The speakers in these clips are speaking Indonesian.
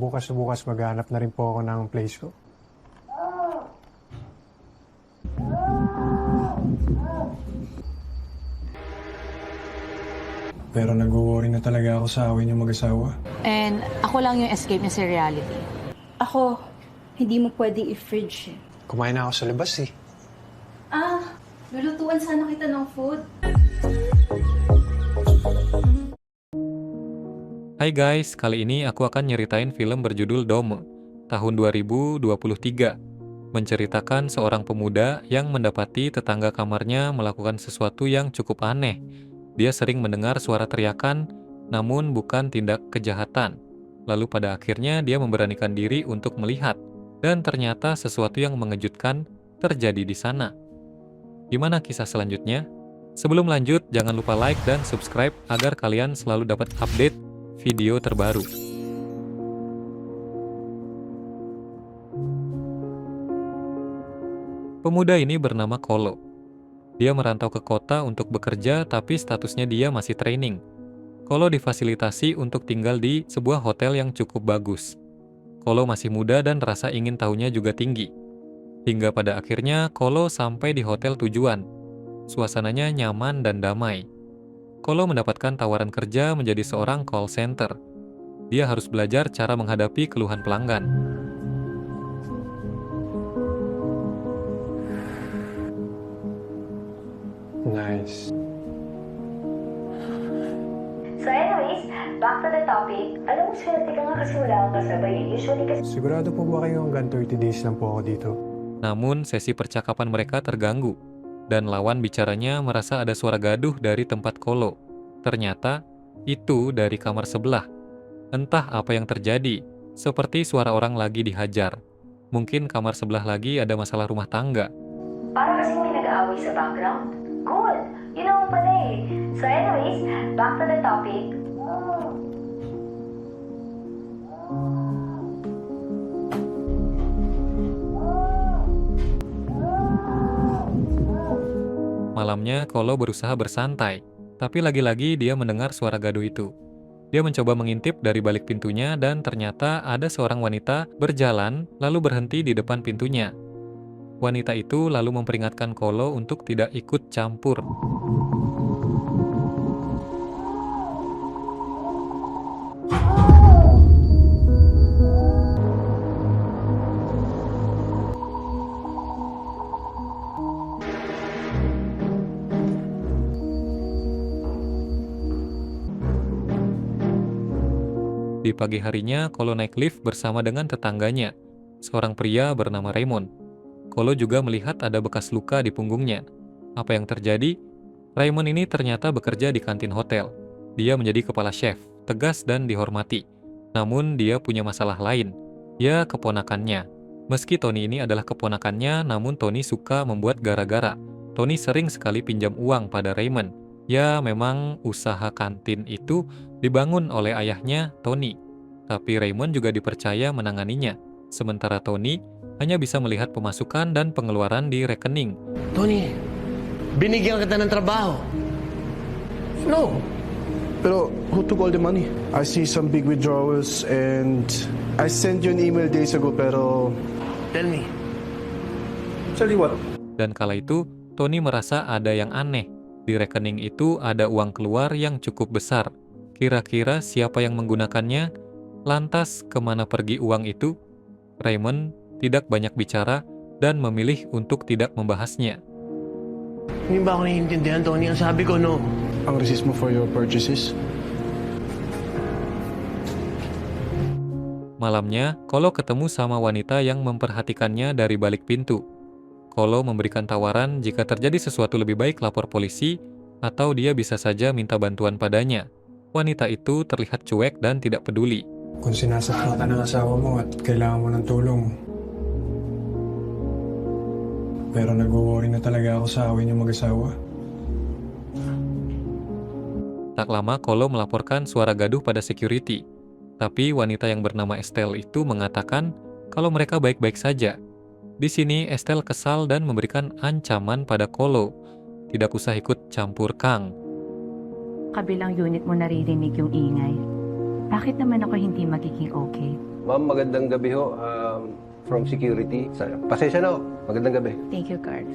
Bukas na bukas maghanap na rin po ako ng place ko. Pero nag-worry na talaga ako sa awin yung mag-asawa. And ako lang yung escape niya sa reality. Ako, hindi mo pwedeng i-fridge eh. Kumain na ako sa labas eh. Lulutuan sana kita ng food. Hai guys, kali ini aku akan nyeritain film berjudul Dome, tahun 2023. Menceritakan seorang pemuda yang mendapati tetangga kamarnya melakukan sesuatu yang cukup aneh. Dia sering mendengar suara teriakan, namun bukan tindak kejahatan. Lalu pada akhirnya dia memberanikan diri untuk melihat, dan ternyata sesuatu yang mengejutkan terjadi di sana. Gimana kisah selanjutnya? Sebelum lanjut, jangan lupa like dan subscribe agar kalian selalu dapat update video terbaru. Pemuda ini bernama Kolo. Dia merantau ke kota untuk bekerja, tapi statusnya dia masih training. Kolo difasilitasi untuk tinggal di sebuah hotel yang cukup bagus. Kolo masih muda dan rasa ingin tahunya juga tinggi. Hingga pada akhirnya Kolo sampai di hotel tujuan. Suasananya nyaman dan damai. Kolo mendapatkan tawaran kerja menjadi seorang call center. Dia harus belajar cara menghadapi keluhan pelanggan. Nice. So anyways, back to the topic. Alam mo, swerte ka nga kasi wala kang kasabay. Usually kasi... Sigurado po ba kayo hanggang 30 days lang po ako dito? Namun sesi percakapan mereka terganggu, dan lawan bicaranya merasa ada suara gaduh dari tempat Kolo. Ternyata, itu dari kamar sebelah. Entah apa yang terjadi, seperti suara orang lagi dihajar. Mungkin kamar sebelah lagi ada masalah rumah tangga. Para kasing may nag-aaway sa background. Good! You know pala eh. So anyways, back to the topic. Malamnya, Kolo berusaha bersantai, tapi lagi-lagi dia mendengar suara gaduh itu. Dia mencoba mengintip dari balik pintunya dan ternyata ada seorang wanita berjalan lalu berhenti di depan pintunya. Wanita itu lalu memperingatkan Kolo untuk tidak ikut campur. Di pagi harinya, Kolo naik lift bersama dengan tetangganya, seorang pria bernama Raymond. Kolo juga melihat ada bekas luka di punggungnya. Apa yang terjadi? Raymond ini ternyata bekerja di kantin hotel. Dia menjadi kepala chef, tegas dan dihormati. Namun dia punya masalah lain. Ya, keponakannya. Meski Tony ini adalah keponakannya, namun Tony suka membuat gara-gara. Tony sering sekali pinjam uang pada Raymond. Ya, memang usaha kantin itu dibangun oleh ayahnya, Tony. Tapi Raymond juga dipercaya menanganinya. Sementara Tony hanya bisa melihat pemasukan dan pengeluaran di rekening. Tony, binigyan kita ng trabaho. No. Pero who took all the money? I see some big withdrawals and I sent you an email days ago pero... Tell me. Tell you what? Dan kala itu, Tony merasa ada yang aneh. Di rekening itu ada uang keluar yang cukup besar. Kira-kira siapa yang menggunakannya? Lantas kemana pergi uang itu? Raymond tidak banyak bicara dan memilih untuk tidak membahasnya. Hindi ba ako naiintindihan, Tony? Ang sabi ko, no. Ang receipt mo for your purchases? Malamnya, Kolo ketemu sama wanita yang memperhatikannya dari balik pintu. Kolo memberikan tawaran jika terjadi sesuatu lebih baik lapor polisi, atau dia bisa saja minta bantuan padanya. Wanita itu terlihat cuek dan tidak peduli. Kung sinasaktan ka ng asawa mo at kailangan mo ng tulong. Pero nag-worry na talaga ako sa awin yung mag-asawa. Tak lama Kolo melaporkan suara gaduh pada security. Tapi wanita yang bernama Estelle itu mengatakan kalau mereka baik-baik saja. Di sini Estelle kesal dan memberikan ancaman pada Kolo. Tidak usah ikut campur Kang. Kabilang unit mo naririnig yung ingay. Bakit naman ako hindi magiging okay? Ma'am, magandang gabi ho. From security. Pasensya na ho. Magandang gabi. Thank you, Carl.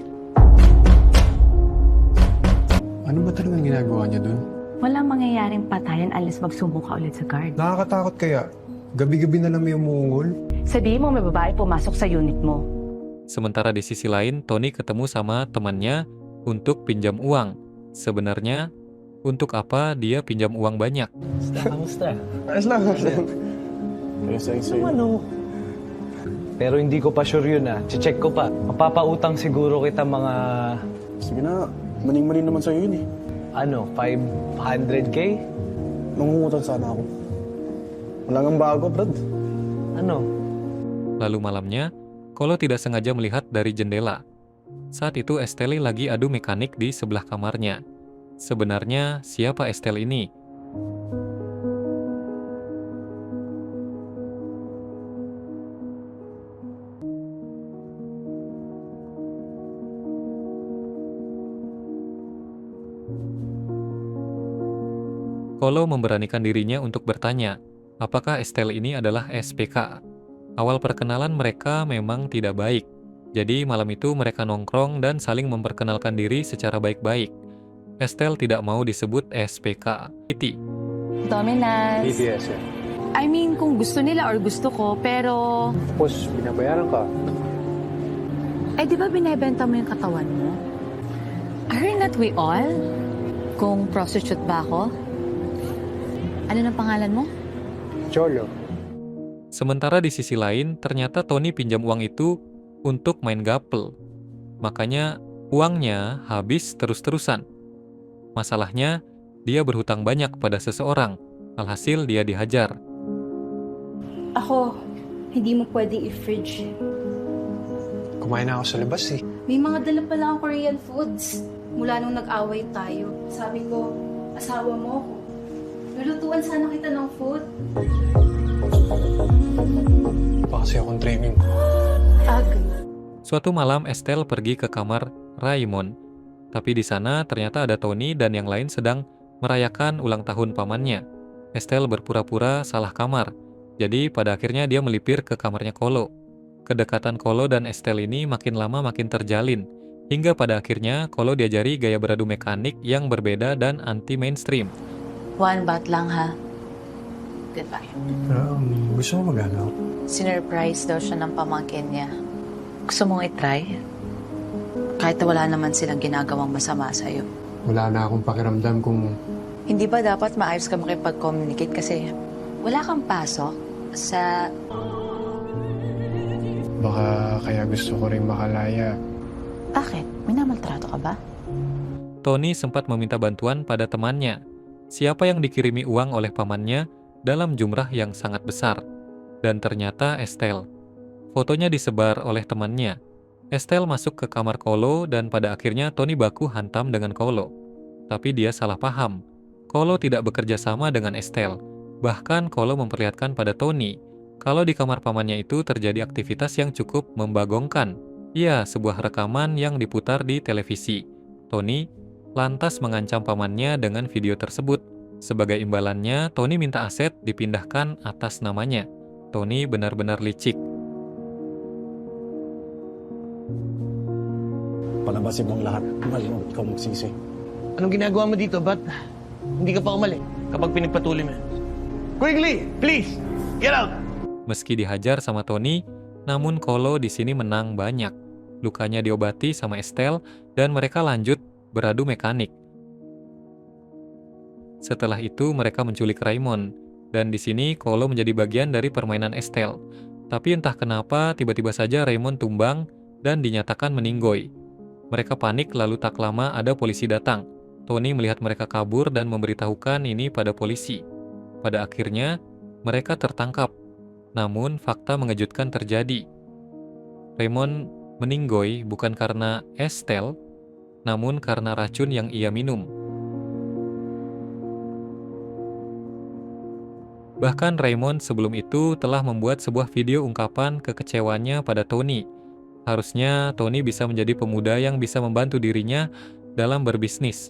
Ano ba talagang ginagawa niya dun? Walang mangyayaring patayan unless magsumbong ka ulit sa guard. Nakakatakot kaya? Gabi-gabi na lang may umuungol? Sabihin mo may babae pumasok sa unit mo. Sementara di sisi lain, Tony ketemu sama temannya untuk pinjam uang. Sebenarnya, untuk apa dia pinjam uang banyak? Kamusta? Ayos lang. Ayos sa'yo. Ano? Pero hindi ko pa sure yun check ko pa. Mapapautang siguro kita mga, Sige na, maning-maning naman sa'yo yun eh. 500K? Nangungutang sana ako. Wala ngang bago, Brad. Ano? Lalu malamnya, Kolo tidak sengaja melihat dari jendela. Saat itu Estelle lagi adu mekanik di sebelah kamarnya. Sebenarnya, siapa Estelle ini? Kolo memberanikan dirinya untuk bertanya, apakah Estelle ini adalah SPK. Awal perkenalan mereka memang tidak baik. Jadi malam itu mereka nongkrong dan saling memperkenalkan diri secara baik-baik. Estelle tidak mau disebut SPK. Iti. Dominas. BTS eh. I mean, kung gusto nila or gusto ko, pero... Tapos, binabayaran ka. Eh, di ba binibenta mo yung katawan mo? Are not we all? Kung prostitute ba ako? Ano ng pangalan mo? Cholo. Sementara di sisi lain, ternyata Tony pinjam uang itu untuk main gapel. Makanya uangnya habis terus-terusan. Masalahnya, dia berhutang banyak pada seseorang. Alhasil dia dihajar. Ako, hindi mo pwedeng i-fridge. Kumain na ako sa labas eh. May mga dala pala akong Korean foods. Mula nung nag-away tayo. Sabi ko, asawa mo ako. Lulutuan sana kita ng food. Pa kasi akong training. Suatu malam Estelle pergi ke kamar Raymond. Tapi di sana ternyata ada Tony dan yang lain sedang merayakan ulang tahun pamannya. Estelle berpura-pura salah kamar. Jadi pada akhirnya dia melipir ke kamarnya Kolo. Kedekatan Kolo dan Estelle ini makin lama makin terjalin. Hingga pada akhirnya Kolo diajari gaya beradu mekanik yang berbeda dan anti-mainstream. One bat lang, ha? Goodbye. Gusto mo mag-ano? Sinurprise daw siya ng pamangkin niya. Gusto mong itry? Kahit na wala naman silang ginagawang masama sa'yo. Wala na akong pakiramdam kung... Hindi ba dapat maayos ka makipag-communicate kasi wala kang pasok sa... Baka kaya gusto ko rin makalaya. Bakit? May namaltrato ka ba? Tony sempat meminta bantuan pada temannya. Siapa yang dikirimi uang oleh pamannya dalam jumlah yang sangat besar. Dan ternyata Estelle. Fotonya disebar oleh temannya. Estelle masuk ke kamar Kolo dan pada akhirnya Tony baku hantam dengan Kolo. Tapi dia salah paham. Kolo tidak bekerja sama dengan Estelle. Bahkan Kolo memperlihatkan pada Tony kalau di kamar pamannya itu terjadi aktivitas yang cukup membagongkan. Ya, sebuah rekaman yang diputar di televisi. Tony lantas mengancam pamannya dengan video tersebut. Sebagai imbalannya, Tony minta aset dipindahkan atas namanya. Tony benar-benar licik. Palabasin mo ang lahat. Mahal mo, ikaw magsisi. Anong ginagawa mo dito? Ba't hindi ka pa umali kapag pinagpatuloy mo? Quickly, please, get out! Meski dihajar sama Tony, namun Kolo di sini menang banyak. Lukanya diobati sama Estelle dan mereka lanjut beradu mekanik. Setelah itu mereka menculik Raymond dan di sini Kolo menjadi bagian dari permainan Estelle. Tapi entah kenapa tiba-tiba saja Raymond tumbang dan dinyatakan meninggoy. Mereka panik lalu tak lama ada polisi datang. Tony melihat mereka kabur dan memberitahukan ini pada polisi. Pada akhirnya mereka tertangkap. Namun fakta mengejutkan terjadi. Raymond meninggoy bukan karena Estelle, namun karena racun yang ia minum. Bahkan Raymond sebelum itu telah membuat sebuah video ungkapan kekecewaannya pada Tony. Harusnya Tony bisa menjadi pemuda yang bisa membantu dirinya dalam berbisnis.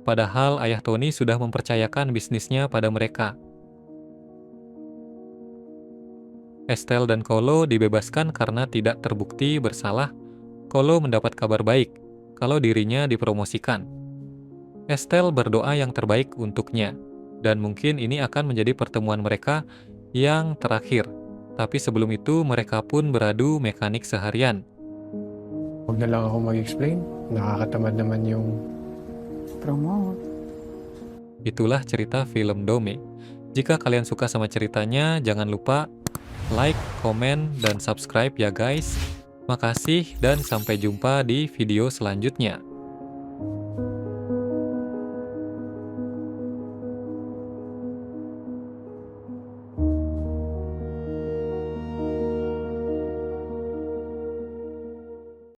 Padahal ayah Tony sudah mempercayakan bisnisnya pada mereka. Estelle dan Kolo dibebaskan karena tidak terbukti bersalah. Kolo mendapat kabar baik kalau dirinya dipromosikan. Estelle berdoa yang terbaik untuknya, dan mungkin ini akan menjadi pertemuan mereka yang terakhir. Tapi sebelum itu mereka pun beradu mekanik seharian. Huwag na lang ako mag-explain. Nakakatamad naman yung... Promote. Itulah cerita film Dome. Jika kalian suka sama ceritanya, jangan lupa like, komen, dan subscribe ya guys. Makasih dan sampai jumpa di video selanjutnya.